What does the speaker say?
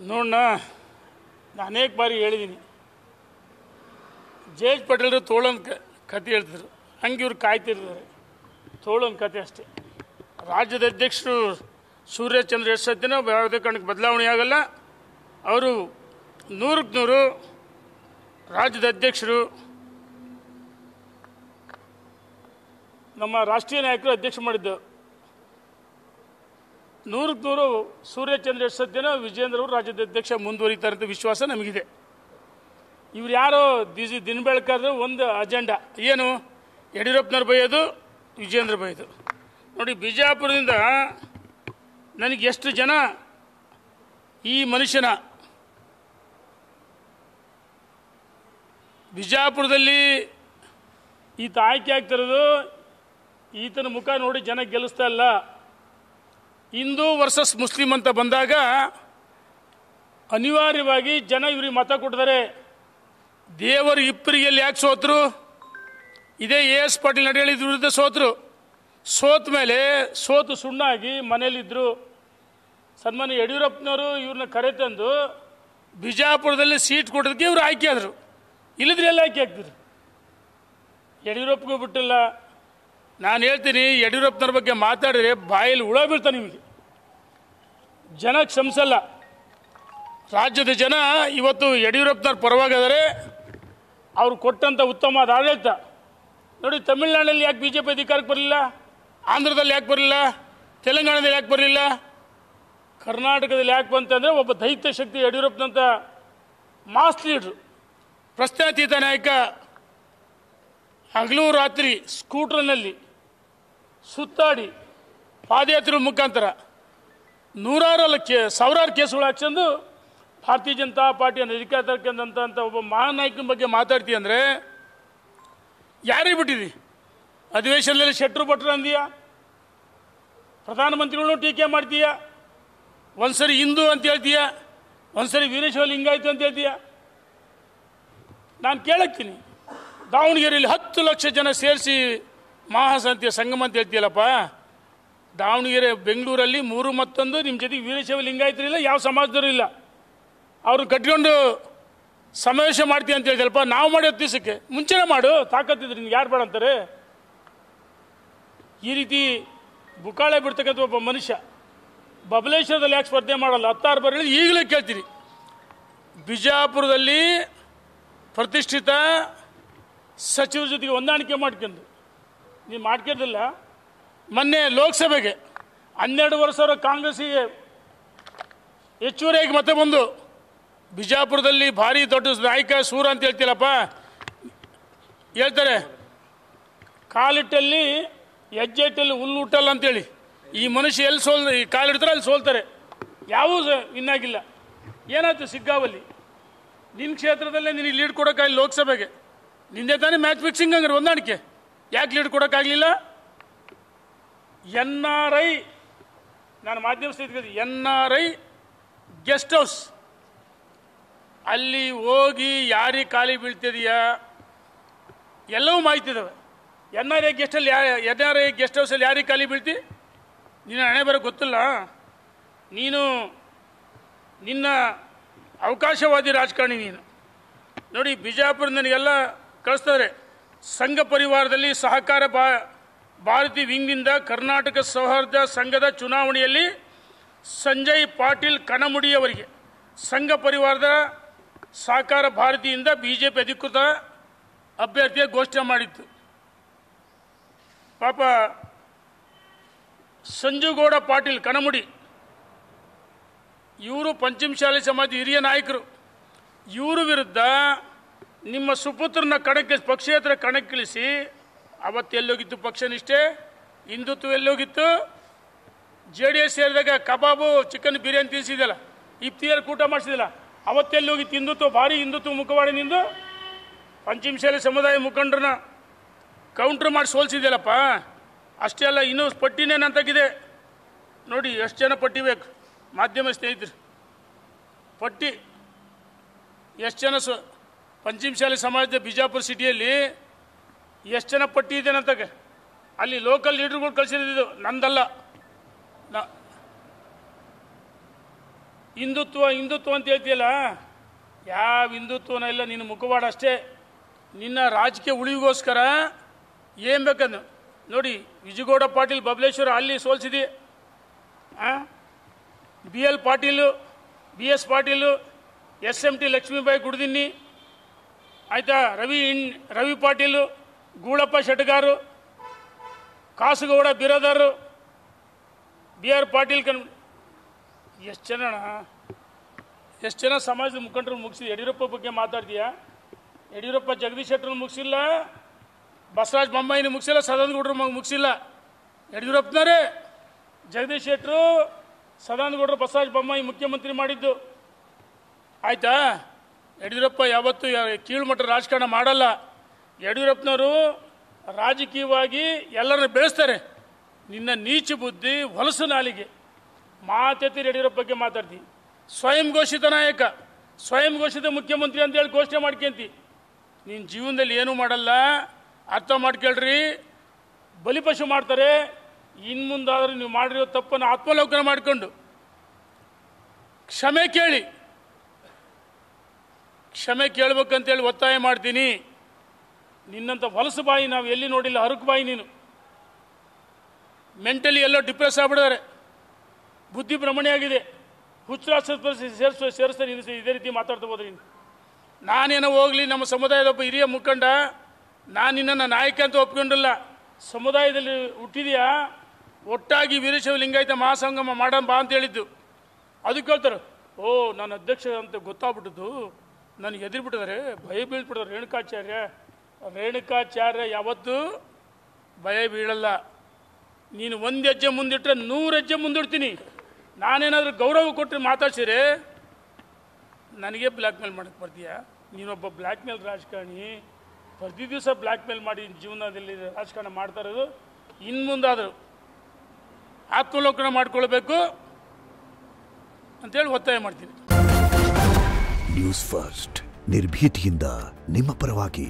ನೋಡಣ್ಣ, ನಾನು ಅನೇಕ ಬಾರಿ ಹೇಳಿದ್ದೀನಿ, ಜೆ ಎಚ್ ಪಟೇಲರು ತೋಳೊಂದು ಕತೆ ಹೇಳ್ತಿದ್ರು, ಹಂಗೆ ಇವ್ರು ಕಾಯ್ತಿರ್ತಾರೆ. ತೋಳೊಂದು ಕತೆ ಅಷ್ಟೇ. ರಾಜ್ಯದ ಅಧ್ಯಕ್ಷರು ಸೂರ್ಯಚಂದ್ರ ಎಷ್ಟು ಸತ್ತಿನೋ ಯಾವುದೇ ಕಾರಣಕ್ಕೆ ಬದಲಾವಣೆ ಆಗಲ್ಲ. ಅವರು 100ಕ್ಕೆ 100 ರಾಜ್ಯದ ಅಧ್ಯಕ್ಷರು, ನಮ್ಮ ರಾಷ್ಟ್ರೀಯ ನಾಯಕರು ಅಧ್ಯಕ್ಷ ಮಾಡಿದ್ದು. 100ಕ್ಕೆ 100 ಸೂರ್ಯಚಂದ್ರ ಎಷ್ಟು ಸತ್ಯನೋ ವಿಜೇಂದ್ರ ಅವರು ರಾಜ್ಯದ ಅಧ್ಯಕ್ಷ ಮುಂದುವರಿತಾರೆ ಅಂತ ವಿಶ್ವಾಸ ನಮಗಿದೆ. ಇವ್ರು ಯಾರೋ ದಿನ ಬೆಳಕಾದ್ರೆ ಒಂದು ಅಜೆಂಡಾ ಏನು, ಯಡಿಯೂರಪ್ಪನವ್ರು ಬೈಯೋದು, ವಿಜೇಂದ್ರ ಬೈಯೋದು. ನೋಡಿ, ಬಿಜಾಪುರದಿಂದ ನನಗೆ ಎಷ್ಟು ಜನ ಈ ಮನುಷ್ಯನ ಬಿಜಾಪುರದಲ್ಲಿ ಈತ ಆಯ್ಕೆ ಆಗ್ತಿರೋದು, ಈತನ ಮುಖ ನೋಡಿ ಜನ ಗೆಲ್ಲಿಸ್ತಾ ಇಲ್ಲ. ಹಿಂದೂ ವರ್ಸಸ್ ಮುಸ್ಲಿಂ ಅಂತ ಬಂದಾಗ ಅನಿವಾರ್ಯವಾಗಿ ಜನ ಇವ್ರಿಗೆ ಮತ ಕೊಡ್ತಾರೆ. ದೇವರು ಇಬ್ಬರಿಗೆಲ್ಲಿ ಯಾಕೆ ಸೋತರು? ಇದೇ ಎಸ್ ಪಾಟೀಲ್ ನಡೇಳಿ ವಿರುದ್ಧ ಸೋತರು. ಸೋತ ಮೇಲೆ ಸೋತು ಸುಣ್ಣಾಗಿ ಮನೇಲಿದ್ದರು. ಸನ್ಮಾನ್ಯ ಯಡಿಯೂರಪ್ಪನವರು ಇವ್ರನ್ನ ಕರೆತಂದು ಬಿಜಾಪುರದಲ್ಲಿ ಸೀಟ್ ಕೊಡೋದಕ್ಕೆ ಇವರು ಆಯ್ಕೆ ಆದರು. ಇಲ್ಲದ್ರೆ ಎಲ್ಲ ಆಯ್ಕೆ ಆಗ್ತಿದ್ರು. ಯಡಿಯೂರಪ್ಪಗೂ ಬಿಟ್ಟಿಲ್ಲ. ನಾನು ಹೇಳ್ತೀನಿ, ಯಡಿಯೂರಪ್ಪನವ್ರ ಬಗ್ಗೆ ಮಾತಾಡಿದ್ರೆ ಬಾಯಲ್ಲಿ ಹುಳ ಬೀಳ್ತಾನೆ ನಿಮಗೆ. ಜನ ಕ್ಷಮಿಸಲ್ಲ. ರಾಜ್ಯದ ಜನ ಇವತ್ತು ಯಡಿಯೂರಪ್ಪನವ್ರ ಪರವಾಗಿದ್ದಾರೆ. ಅವರು ಕೊಟ್ಟಂಥ ಉತ್ತಮವಾದ ಆಡಳಿತ ನೋಡಿ. ತಮಿಳುನಾಡಲ್ಲಿ ಯಾಕೆ BJP ಅಧಿಕಾರಕ್ಕೆ ಬರಲಿಲ್ಲ? ಆಂಧ್ರದಲ್ಲಿ ಯಾಕೆ ಬರಲಿಲ್ಲ? ತೆಲಂಗಾಣದಲ್ಲಿ ಯಾಕೆ ಬರಲಿಲ್ಲ? ಕರ್ನಾಟಕದಲ್ಲಿ ಯಾಕೆ ಬಂತಂದರೆ ಒಬ್ಬ ದೈತ್ಯ ಶಕ್ತಿ ಯಡಿಯೂರಪ್ಪನಂಥ ಮಾಸ್ ಲೀಡ್ರು, ಪ್ರಶ್ನಾತೀತ ನಾಯಕ, ಹಗಲು ರಾತ್ರಿ ಸ್ಕೂಟ್ರ್ನಲ್ಲಿ ಸುತ್ತಾಡಿ ಪಾದಯಾತ್ರೆ ಮುಖಾಂತರ ನೂರಾರು ಸಾವಿರಾರು ಕೇಸುಗಳು ಹಾಕ್ಸಂದು ಭಾರತೀಯ ಜನತಾ ಪಾರ್ಟಿಯನ್ನು ಅಧಿಕಾರಕ್ಕಂತ ಒಬ್ಬ ಮಹಾನ್ ನಾಯಕನ ಬಗ್ಗೆ ಮಾತಾಡ್ತೀಯ ಅಂದರೆ ಯಾರಿಗೆ ಬಿಟ್ಟಿದಿ? ಅಧಿವೇಶನದಲ್ಲಿ ಶೆಟ್ರು ಭಟ್ರು ಅಂದೀಯ, ಪ್ರಧಾನಮಂತ್ರಿಗಳನ್ನು ಟೀಕೆ ಮಾಡ್ತೀಯ, ಒಂದ್ಸರಿ ಹಿಂದೂ ಅಂತ ಹೇಳ್ತೀಯ, ಒಂದ್ಸರಿ ವೀರಶೈವ ಲಿಂಗಾಯತು ಅಂತ ಹೇಳ್ತೀಯ. ನಾನು ಕೇಳಕ್ತೀನಿ, ದಾವಣಗೆರೆಯಲ್ಲಿ 10 ಲಕ್ಷ ಜನ ಸೇರಿಸಿ ಮಹಾಸಂತಿಯ ಸಂಗಮ ಅಂತ ಹೇಳ್ತೀಯಲ್ಲಪ್ಪ. ದಾವಣಗೆರೆ ಬೆಂಗಳೂರಲ್ಲಿ 3 ಮತ್ತೊಂದು ನಿಮ್ಮ ಜೊತೆಗೆ ವೀರಶೈವ ಲಿಂಗಾಯತರು ಇಲ್ಲ, ಯಾವ ಸಮಾಜದವರು ಇಲ್ಲ. ಅವರು ಕಟ್ಕೊಂಡು ಸಮಾವೇಶ ಮಾಡ್ತೀವಿ ಅಂತ ಹೇಳ್ದಲ್ಪ. ನಾವು ಮಾಡೋ ದಿವಸಕ್ಕೆ ಮುಂಚೆನೇ ಮಾಡು, ತಾಕತ್ತಿದ್ರೆ ನಿನ್ಗೆ ಯಾರು ಬೇಡ ಅಂತಾರೆ? ಈ ರೀತಿ ಬುಕಾಳೆ ಬಿಡ್ತಕ್ಕಂಥ ಒಬ್ಬ ಮನುಷ್ಯ ಬಬಲೇಶ್ವರದಲ್ಲಿ ಯಾಕೆ ಸ್ಪರ್ಧೆ ಮಾಡಲ್ಲ? 16 ಬಾರಿ ಈಗಲೇ ಕೇಳ್ತೀನಿ. ಬಿಜಾಪುರದಲ್ಲಿ ಪ್ರತಿಷ್ಠಿತ ಸಚಿವರ ಜೊತೆಗೆ ಹೊಂದಾಣಿಕೆ ಮಾಡ್ಕೊಂಡು ನೀವು ಮಾಡ್ಕೊಂಡಿಲ್ಲ. ಮೊನ್ನೆ ಲೋಕಸಭೆಗೆ 12 ವರ್ಷ ಕಾಂಗ್ರೆಸ್ಸಿಗೆ ಹೆಚ್ಚುವರಿಯಾಗಿ ಮತ್ತೆ ಬಂದು ಬಿಜಾಪುರದಲ್ಲಿ ಭಾರಿ ದೊಡ್ಡ ನಾಯಕ ಸೂರ ಅಂತ ಹೇಳ್ತಿಲ್ಲಪ್ಪ. ಹೇಳ್ತಾರೆ ಕಾಲಿಟ್ಟಲ್ಲಿ ಹೆಜ್ಜೆಟ್ಟಲ್ಲಿ ಹುಲ್ಲು ಹುಟ್ಟಲ್ಲ ಅಂತೇಳಿ. ಈ ಮನುಷ್ಯ ಎಲ್ಲಿ ಕಾಲಿಡ್ತಾರೆ ಅಲ್ಲಿ ಸೋಲ್ತಾರೆ. ಯಾವೂ ಇನ್ನಾಗಿಲ್ಲ. ಏನಾಯ್ತು ಸಿಗ್ಗಾವಲ್ಲಿ? ನಿನ್ನ ಕ್ಷೇತ್ರದಲ್ಲೇ ನಿನಗೆ ಲೀಡ್ ಕೊಡೋಕ್ಕಾಗಲಿ ಲೋಕಸಭೆಗೆ. ನಿಂದೆ ತಾನೇ ಮ್ಯಾಚ್ ಫಿಕ್ಸಿಂಗ್ ಹಂಗಾರೆ ಹೊಂದಾಣಿಕೆ. ಯಾಕೆ ಲೀಡ್ ಕೊಡೋಕ್ಕಾಗಲಿಲ್ಲ? NRI, ನಾನು ಮಾಧ್ಯಮ ಸ್ಥಿತಿ NRI ಗೆಸ್ಟ್ ಹೌಸ್ ಅಲ್ಲಿ ಹೋಗಿ ಯಾರಿಗೆ ಖಾಲಿ ಬೀಳ್ತಿದೆಯಾ ಎಲ್ಲವೂ ಮಾಹಿತಿ ಇದಾವೆ. NRI ಗೆಸ್ಟ್ ಹೌಸಲ್ಲಿ ಯಾರಿಗೆ ಖಾಲಿ ಬೀಳ್ತಿ? ನೀನು ಹಣೆ ಬರೋ ಗೊತ್ತಿಲ್ಲ. ನೀನು ನಿನ್ನ ಅವಕಾಶವಾದಿ ರಾಜಕಾರಣಿ ನೀನು. ನೋಡಿ, ಬಿಜಾಪುರ ನನಗೆಲ್ಲ ಕಳಿಸ್ತಾರೆ. ಸಂಘ ಪರಿವಾರದಲ್ಲಿ ಸಹಕಾರ ಭಾರತಿ ವಿಂಗ್ನಿಂದ ಕರ್ನಾಟಕ ಸೌಹಾರ್ದ ಸಂಘದ ಚುನಾವಣೆಯಲ್ಲಿ ಸಂಜಯ್ ಪಾಟೀಲ್ ಕಣಮುಡಿಯವರಿಗೆ ಸಂಘ ಪರಿವಾರದ ಸಹಕಾರ ಭಾರತಿಯಿಂದ BJP ಅಧಿಕೃತ ಅಭ್ಯರ್ಥಿಯ ಘೋಷಣೆ ಮಾಡಿತ್ತು. ಪಾಪ ಸಂಜುಗೌಡ ಪಾಟೀಲ್ ಕಣಮುಡಿ ಇವರು ಪಂಚಮಶಾಲಿ ಸಮಾಜ ಹಿರಿಯ ನಾಯಕರು. ಇವರು ವಿರುದ್ಧ ನಿಮ್ಮ ಸುಪುತ್ರನ ಪಕ್ಷೇತರ ಕಣಕ್ಕಿಳಿಸಿ ಅವತ್ತೆಲ್ಲೋಗಿತ್ತು ಪಕ್ಷನಿಷ್ಠೆ, ಹಿಂದುತ್ವ ಎಲ್ಲೋಗಿತ್ತು? JDS ಸೇರಿದಾಗ ಕಬಾಬು ಚಿಕನ್ ಬಿರಿಯಾನಿ ತಿನ್ನಿಸಿದಲ್ಲ, ಇಫ್ತಿಯಲ್ಲಿ ಕೂಟ ಮಾಡಿಸಿದಿಲ್ಲ, ಅವತ್ತೆಲ್ಲೋಗಿತ್ತು ಹಿಂದುತ್ವ? ಭಾರಿ ಹಿಂದುತ್ವ ಮುಖವಾಡಿ ನಿಂದು. ಪಂಚಮಶಾಲಿ ಸಮುದಾಯ ಮುಖಂಡರನ್ನ ಕೌಂಟ್ರ್ ಮಾಡಿ ಸೋಲಿಸಿದೆಯಲ್ಲಪ್ಪ. ಅಷ್ಟೇ ಅಲ್ಲ, ಇನ್ನೂ ಪಟ್ಟಿನೇನಂತಾಗಿದೆ ನೋಡಿ. ಎಷ್ಟು ಜನ ಪಟ್ಟಿ ಬೇಕು ಮಾಧ್ಯಮ ಸ್ನೇಹಿತರು? ಪಟ್ಟಿ ಎಷ್ಟು ಜನ ಪಂಚಮಶಾಲಿ ಸಮಾಜದ ಬಿಜಾಪುರ ಸಿಟಿಯಲ್ಲಿ ಎಷ್ಟು ಜನ ಪಟ್ಟಿ ಇದೆನಂತಾಗ ಅಲ್ಲಿ ಲೋಕಲ್ ಲೀಡರ್ಗಳು ಕಳಿಸಿದ್ದು, ನಂದಲ್ಲ. ಹಿಂದುತ್ವ ಹಿಂದುತ್ವ ಅಂತ ಹೇಳ್ತೀಯಲ್ಲ, ಯಾವ ಹಿಂದುತ್ವನ ಇಲ್ಲ, ನಿನ್ನ ಮುಖವಾಡ ಅಷ್ಟೇ. ನಿನ್ನ ರಾಜಕೀಯ ಉಳಿವಿಗೋಸ್ಕರ ಏನು ಬೇಕಂದು ನೋಡಿ. ವಿಜಯಗೌಡ ಪಾಟೀಲ್ ಬಬಲೇಶ್ವರ ಅಲ್ಲಿ ಸೋಲ್ಸಿದಿ, BL Patil, BS Patil, SMT Lakshmibai ಗುಡ್ದಿನ್ನಿ, ಆಯಿತಾ, ರವಿ ಪಾಟೀಲು, ಗೂಳಪ್ಪ ಶೆಟ್ಗಾರು, ಕಾಸುಗೌಡ ಬಿರಾದಾರು, BR ಪಾಟೀಲ್ ಎಷ್ಟು ಜನ ಸಮಾಜದ ಮುಖಂಡರು ಮುಗಿಸಿದೆ. ಯಡಿಯೂರಪ್ಪ ಬಗ್ಗೆ ಮಾತಾಡ್ತೀಯಾ? ಯಡಿಯೂರಪ್ಪ ಜಗದೀಶ್ ಶೆಟ್ಟರ್ ಮುಗಿಸಿಲ್ಲ, ಬಸವರಾಜ ಬೊಮ್ಮಾಯಿನ ಮುಗಿಸಿಲ್ಲ, ಸದಾನಂದ ಗೌಡರು ಮುಗಿಸಿಲ್ಲ. ಯಡಿಯೂರಪ್ಪನವರೇ ಜಗದೀಶ್ ಶೆಟ್ಟರು, ಸದಾನಂದ ಗೌಡರು, ಬಸವರಾಜ ಬೊಮ್ಮಾಯಿ ಮುಖ್ಯಮಂತ್ರಿ ಮಾಡಿದ್ದು. ಆಯಿತಾ? ಯಡಿಯೂರಪ್ಪ ಯಾವತ್ತೂ ಕೀಳುಮಟ್ಟ ರಾಜಕಾರಣ ಮಾಡಲ್ಲ. ಯಡಿಯೂರಪ್ಪನವರು ರಾಜಕೀಯವಾಗಿ ಎಲ್ಲರನ್ನ ಬೆಳೆಸ್ತಾರೆ. ನಿನ್ನ ನೀಚ ಬುದ್ಧಿ, ಹೊಲಸು ನಾಲಿಗೆ, ಮಾತೆತ್ತಿ ಯಡಿಯೂರಪ್ಪ ಬಗ್ಗೆ ಮಾತಾಡ್ತಿ. ಸ್ವಯಂ ಘೋಷಿತ ನಾಯಕ, ಸ್ವಯಂ ಘೋಷಿತ ಮುಖ್ಯಮಂತ್ರಿ ಅಂತೇಳಿ ಘೋಷಣೆ ಮಾಡ್ಕೊಂತಿ. ನಿನ್ನ ಜೀವನದಲ್ಲಿ ಏನೂ ಮಾಡಲ್ಲ, ಅರ್ಥ ಮಾಡ್ಕೊಳ್ರಿ. ಬಲಿಪಶು ಮಾಡ್ತಾರೆ. ಇನ್ನು ಮುಂದಾದರೂ ನೀವು ಮಾಡಿರೋ ತಪ್ಪನ್ನು ಆತ್ಮಲೋಕನ ಮಾಡಿಕೊಂಡು ಕ್ಷಮೆ ಕೇಳಿ, ಕ್ಷಮೆ ಕೇಳಬೇಕಂತೇಳಿ ಒತ್ತಾಯ ಮಾಡ್ತೀನಿ. ನಿನ್ನಂಥ ಹೊಲಸು ಬಾಯಿ ನಾವು ಎಲ್ಲಿ ನೋಡಿಲ್ಲ, ಹರುಕು ಬಾಯಿ ನೀನು. ಮೆಂಟಲಿ ಎಲ್ಲೋ ಡಿಪ್ರೆಸ್ ಆಗ್ಬಿಡಿದಾರೆ, ಬುದ್ಧಿ ಭ್ರಮಣೆ ಆಗಿದೆ, ಹುಚ್ಚಾಸ್ಪತ್ರೆ ಸೇರಿಸ್ತಾರೆ. ಇದೇ ರೀತಿ ಮಾತಾಡ್ತಾ ಹೋದ್ರೆ ನಾನೇನೋ ಹೋಗಲಿ, ನಮ್ಮ ಸಮುದಾಯದ ಒಬ್ಬ ಹಿರಿಯ ಮುಖಂಡ, ನಾನು ನಿನ್ನನ್ನು ನಾಯಕ ಅಂತ ಒಪ್ಕೊಂಡಿಲ್ಲ. ಸಮುದಾಯದಲ್ಲಿ ಹುಟ್ಟಿದೆಯಾ, ಒಟ್ಟಾಗಿ ವೀರಶೈವ ಲಿಂಗಾಯತ ಮಹಾಸಂಗಮ ಮಾಡೋಣ ಬಾ ಅಂತ ಹೇಳಿದ್ದು. ಅದಕ್ಕೆ ಹೇಳ್ತಾರೆ, ಓ ನಾನು ಅಧ್ಯಕ್ಷ ಅಂತ ಗೊತ್ತಾಗ್ಬಿಟ್ಟದ್ದು, ನನಗೆ ಎದುರುಬಿಟ್ಟಿದ್ದಾರೆ, ಭಯ ಬೀಳ್ಬಿಟ್ಟಿದ್ದಾರೆ. ರೇಣುಕಾಚಾರ್ಯ ಯಾವತ್ತೂ ಭಯ ಬೀಳಲ್ಲ. ನೀನು ಒಂದು ಹೆಜ್ಜೆ ಮುಂದಿಟ್ಟರೆ 100 ಹೆಜ್ಜೆ ಮುಂದಿಡ್ತೀನಿ. ನಾನೇನಾದರೂ ಗೌರವ ಕೊಟ್ಟು ಮಾತಾಡ್ಸಿರೆ ನನಗೆ ಬ್ಲ್ಯಾಕ್ ಮೇಲ್ ಮಾಡಕ್ಕೆ ಬರ್ತೀಯಾ? ನೀನೊಬ್ಬ ಬ್ಲ್ಯಾಕ್ ಮೇಲ್ ರಾಜಕಾರಣಿ. ಪ್ರತಿ ದಿವಸ ಬ್ಲ್ಯಾಕ್ ಮೇಲ್ ಮಾಡಿ ಜೀವನದಲ್ಲಿ ರಾಜಕಾರಣ ಮಾಡ್ತಾ ಇರೋದು. ಇನ್ನು ಮುಂದಾದರೂ ಆತ್ಮಲೋಕನ ಮಾಡ್ಕೊಳ್ಬೇಕು ಅಂತೇಳಿ ಒತ್ತಾಯ ಮಾಡ್ತೀನಿ. ನ್ಯೂಸ್ ಫಸ್ಟ್, ನಿರ್ಭೀತಿಯಿಂದ ನಿಮ್ಮ ಪರವಾಗಿ.